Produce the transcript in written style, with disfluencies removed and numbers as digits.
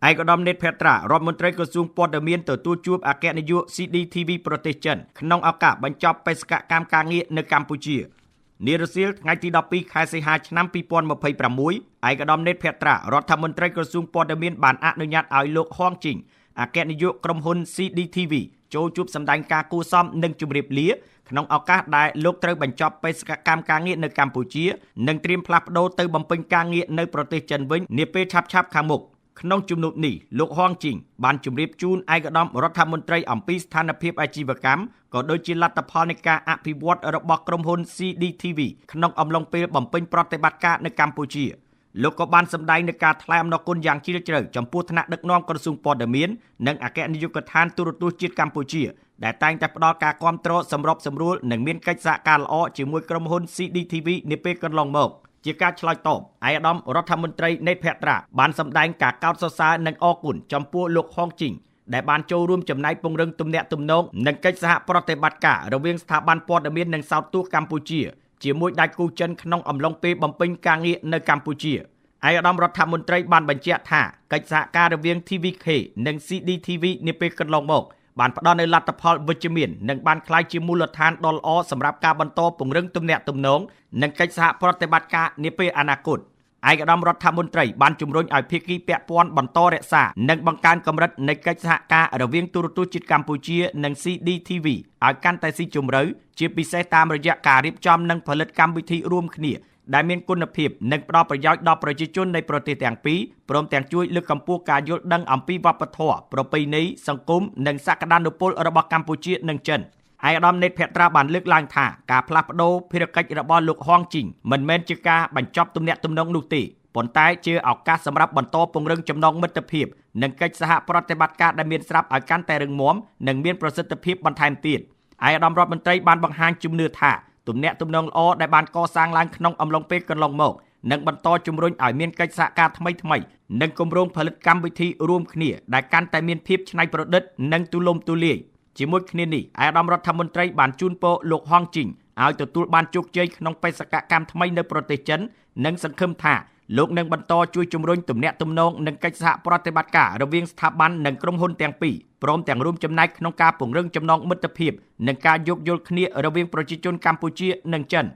ឯកឧត្តមនេតភត្រារដ្ឋមន្ត្រីក្រសួងព័ត៌មានទទួលជួបអគ្គនាយក CDTV ប្រទេសចិនក្នុងឱកាសបញ្ចប់បេសកកម្មការងារនៅកម្ពុជានារសៀលថ្ងៃទី12ខែសីហាឆ្នាំ2026ឯកឧត្តមនេតភត្រារដ្ឋមន្ត្រីក្រសួងព័ត៌មានបានអនុញ្ញាតឲ្យលោកហងជីងអគ្គនាយកក្រុមហ៊ុន CDTV ចូលជួបសម្ដែងការគួរសមនិងជម្រាបលាក្នុងឱកាសដែលលោកត្រូវបញ្ចប់បេសកកម្មការងារនៅកម្ពុជានិងត្រៀមផ្លាស់ប្ដូរទៅបំពេញការងារនៅប្រទេសចិនវិញនាពេលឆាប់ៗខាងមុខក្នុងជំនួបនេះលោកហងជីងបានជម្រាបជូនឯកឧត្តមរដ្ឋមន្ត្រីអំពីស្ថានភាពអាជីវកម្មក៏ដូចជាលទ្ធផលនៃការអភិវឌ្ឍរបស់ក្រុមហ៊ុន CDTV ក្នុងអំឡុងពេលបំពេញប្រតិបត្តិការនៅកម្ពុជាលោកក៏បានសម្ដែងនឹងការថ្លែងអំណរគុណយ៉ាងជ្រាលជ្រៅចំពោះថ្នាក់ដឹកនាំក្រសួងព័ត៌មាននិងអគ្គនាយកដ្ឋានទូរទស្សន៍ជាតិកម្ពុជាដែលតែងតែផ្ដល់ការគាំទ្រសម្របសម្រួលនិងមានកិច្ចសហការល្អជាមួយក្រុមហ៊ុន CDTV នាពេលកន្លងមកជាការឆ្លើយតបឯកឧត្តមរដ្ឋមន្ត្រីនេតភត្រាបានសម្ដែងការកោតសរសើរនិងអរគុណចំពោះលោកហងជីងដែលបានចូលរួមចំណែកពង្រឹងទំនាក់ទំនងនិងកិច្ចសហប្រតិបត្តិការរវាងស្ថាប័នព័ត៌មាននិងសោតទស្សន៍កម្ពុជាជាមួយដៃគូចិនក្នុងអំឡុងពេលបំពេញការងារនៅកម្ពុជាឯកឧត្តមរដ្ឋមន្ត្រីបានបញ្ជាក់ថាកិច្ចសហការរវាង TVK និង CDTV នាពេលកន្លងមកបានផ្ដល់នូវលទ្ធផលវិជ្ជមាននិងបានក្លាយជាមូលដ្ឋានដ៏ល្អសម្រាប់ការបន្តពង្រឹងទំនាក់ទំនងនិងកិច្ចសហប្រតិបត្តិការនាពេលអនាគតឯកឧត្តមរដ្ឋមន្ត្រីបានជំរុញឲ្យភាគីពាក់ព័ន្ធបន្តរក្សានិងបង្កើនកម្រិតនៃកិច្ចសហការរវាងទូរទស្សន៍ជាតិកម្ពុជានិង CDTV ឲ្យកាន់តែស៊ីជម្រៅជាពិសេសតាមរយៈការរៀបចំនិងផលិតកម្មវិធីរួមគ្នាដែលមានគុណភាពនិងផ្ដល់ប្រយោជន៍ដល់ប្រជាជននៃប្រទេសទាំងពីរព្រមទាំងជួយលើកកម្ពស់ការយល់ដឹងអំពីវប្បធម៌ប្រពៃណីសង្គមនិងសក្តានុពលរបស់កម្ពុជានិងចិនឯកឧត្តមនេតភត្រាបានលើកឡើងថាការផ្លាស់ប្ដូរភារកិច្ចរបស់លោកហងជីងមិនមែនជាការបញ្ចប់ទំនាក់ទំនងនោះទេប៉ុន្តែជាឱកាសសម្រាប់បន្តពង្រឹងចំណងមិត្តភាពនិងកិច្ចសហប្រតិបត្តិការដែលមានស្រាប់ឲ្យកាន់តែរឹងមាំនិងមានប្រសិទ្ធភាពបន្ថែមទៀតឯកឧត្តមរដ្ឋមន្ត្រីបានបង្ហាញជំនឿថាទំនាក់ទំនងល្អដែលបានកសាងឡើងក្នុងអំឡុងពេលកន្លងមកនឹងបន្តជំរុញឲ្យមានកិច្ចសហការថ្មីៗនិងគម្រោងផលិតកម្មវិធីរួមគ្នាដែលកាន់តែមានភាពច្នៃប្រឌិតនិងទូលំទូលាយជាមួយគ្នានេះឯកឧត្តមរដ្ឋមន្ត្រីបានជូនពរលោកហងជីងឲ្យទទួលបានជោគជ័យក្នុងបេសកកម្មថ្មីនៅប្រទេសចិននិងសង្ឃឹមថាលោកនឹងបន្តជួយជំរុញទំនាក់ទំនងនិងកិច្ចសហប្រតិបត្តិការរវាងស្ថាប័ននិងក្រុមហ៊ុនទាំងពីរព្រមទាំងរួមចំណែកក្នុងការពង្រឹងចំណងមិត្តភាពនិងការយោគយល់គ្នារវាងប្រជាជនកម្ពុជានិងចិន